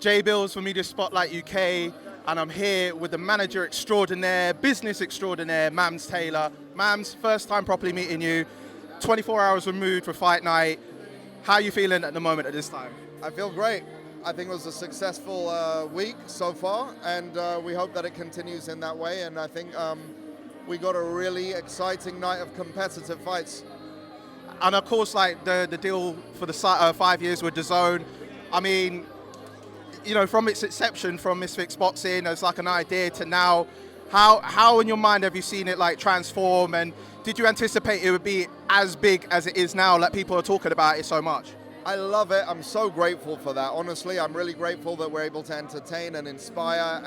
Jay Bills for Media Spotlight UK, and I'm here with the manager extraordinaire, business extraordinaire, Mams Taylor. Mams, first time properly meeting you, 24 hours removed for fight night. How are you feeling at the moment at this time? I feel great. I think it was a successful week so far, and we hope that it continues in that way. And I think we got a really exciting night of competitive fights. And of course, like the deal for the 5 years with DAZN, I mean, you know, from its inception, from Misfit Boxing as like an idea to now, how in your mind have you seen it like transform, and did you anticipate it would be as big as it is now, like people are talking about it so much? I love it. I'm so grateful for that. Honestly, I'm really grateful that we're able to entertain and inspire,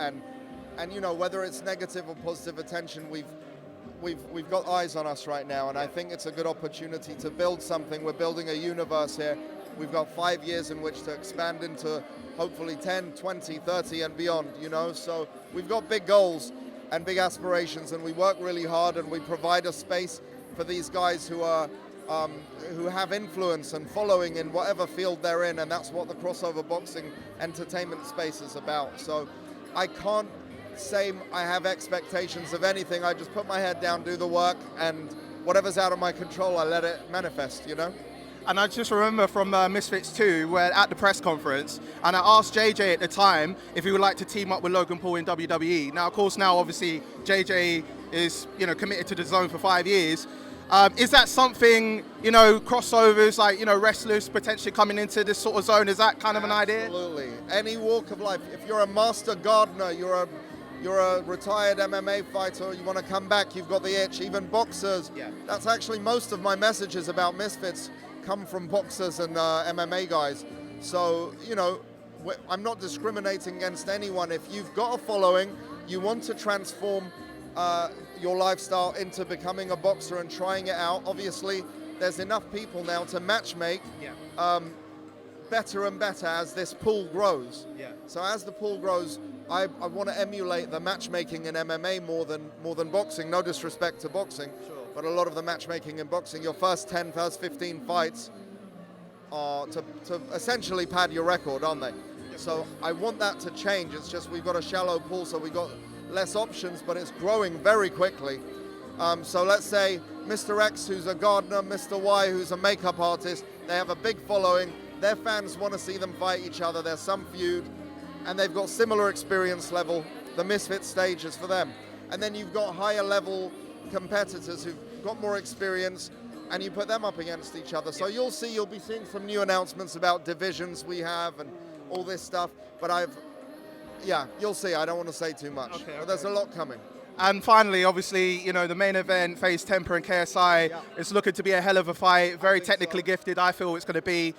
and you know, whether it's negative or positive attention, we've got eyes on us right now, and I think it's a good opportunity to build something. We're building a universe here. We've got 5 years in which to expand into hopefully 10, 20, 30 and beyond, you know? So we've got big goals and big aspirations, and we work really hard, and we provide a space for these guys who are who have influence and following in whatever field they're in, and that's what the crossover boxing entertainment space is about. So I can't say I have expectations of anything. I just put my head down, do the work, and whatever's out of my control, I let it manifest, you know? And I just remember from Misfits 2, we're at the press conference, and I asked JJ at the time if he would like to team up with Logan Paul in WWE. Now, of course, now obviously JJ is, you know, committed to DAZN for 5 years. Is that something, you know, crossovers, like, you know, wrestlers potentially coming into this sort of zone? Is that kind of an idea? Absolutely. Any walk of life. If you're a master gardener, you're a retired MMA fighter, you want to come back, you've got the itch. Even boxers. Yeah. That's actually most of my messages about Misfits come from boxers and MMA guys. So, you know, I'm not discriminating against anyone. If you've got a following, you want to transform your lifestyle into becoming a boxer and trying it out. Obviously, there's enough people now to matchmake better and better as this pool grows. Yeah. So as the pool grows, I want to emulate the matchmaking in MMA more than boxing. No disrespect to boxing. Sure. But a lot of the matchmaking in boxing, your first 10, first 15 fights are to essentially pad your record, aren't they? So I want that to change. It's just we've got a shallow pool, so we've got less options, but it's growing very quickly. So let's say Mr. X, who's a gardener, Mr. Y, who's a makeup artist, they have a big following. Their fans want to see them fight each other. There's some feud, and they've got similar experience level. The Misfit stage is for them. And then you've got higher level competitors who've got more experience, and you put them up against each other. So you'll be seeing some new announcements about divisions we have and all this stuff, but you'll see. I don't want to say too much, but there's a lot coming. And finally, obviously, you know, the main event, Faze Temper and KSI, is looking to be a hell of a fight, very technically gifted. I feel it's going to be,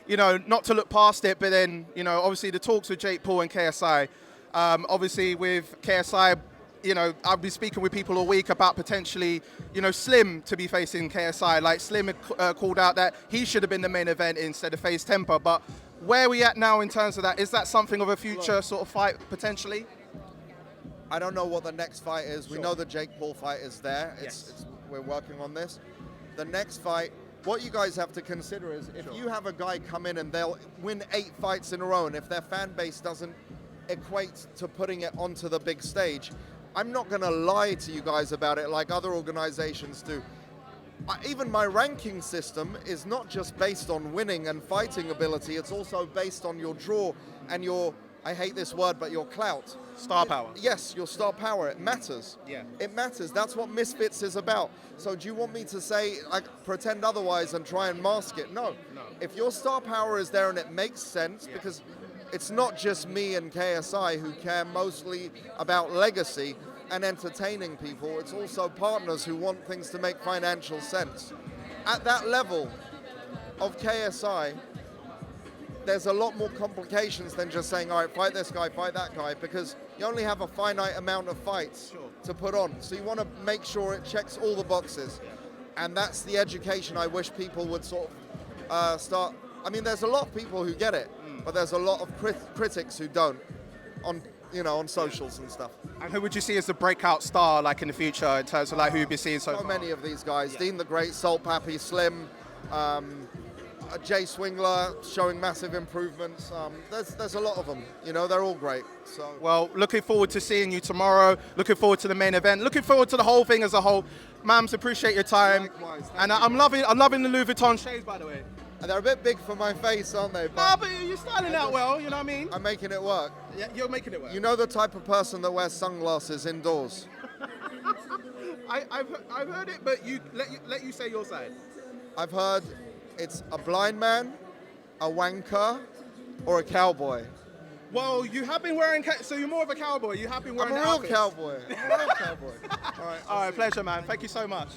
you know, not to look past it, but then, you know, obviously the talks with Jake Paul and KSI. Obviously with KSI, you know, I've been speaking with people all week about potentially, you know, Slim to be facing KSI. Like Slim had called out that he should have been the main event instead of Faze Temper. But where are we at now in terms of that? Is that something of a future sort of fight potentially? I don't know what the next fight is. Sure. We know the Jake Paul fight is there. We're working on this. The next fight, what you guys have to consider is if you have a guy come in and they'll win 8 fights in a row, and if their fan base doesn't equate to putting it onto the big stage, I'm not going to lie to you guys about it like other organizations do. Even my ranking system is not just based on winning and fighting ability, it's also based on your draw and your, I hate this word, but your clout. Star power. Yes, your star power. It matters. Yeah. It matters. That's what Misfits is about. So do you want me to say, like, pretend otherwise and try and mask it? No. If your star power is there and it makes sense, because it's not just me and KSI who care mostly about legacy and entertaining people. It's also partners who want things to make financial sense. At that level of KSI, there's a lot more complications than just saying, all right, fight this guy, fight that guy, because you only have a finite amount of fights to put on. So you want to make sure it checks all the boxes. And that's the education I wish people would sort of start. I mean, there's a lot of people who get it, but there's a lot of critics who don't on socials and stuff. And who would you see as the breakout star, like in the future, in terms of like who you'd be seeing so far? Many of these guys. Dean the Great, Salt Pappy, Slim, Jay Swingler showing massive improvements. There's a lot of them. You know, they're all great. So Well, looking forward to seeing you tomorrow. Looking forward to the main event. Looking forward to the whole thing as a whole. Mams, appreciate your time. Likewise, thank And you. I'm loving the Louis Vuitton shades, by the way. they're a bit big for my face, aren't they? Ah, but you're styling out well. You know what I mean? I'm making it work. Yeah, you're making it work. You know the type of person that wears sunglasses indoors. I've heard it, but let you say your side. I've heard it's a blind man, a wanker, or a cowboy. Well, you have been wearing, so you're more of a cowboy. You have been I'm wearing a the real outfits. cowboy. I'm a real cowboy. All right. All right, pleasure, man. Thank you so much.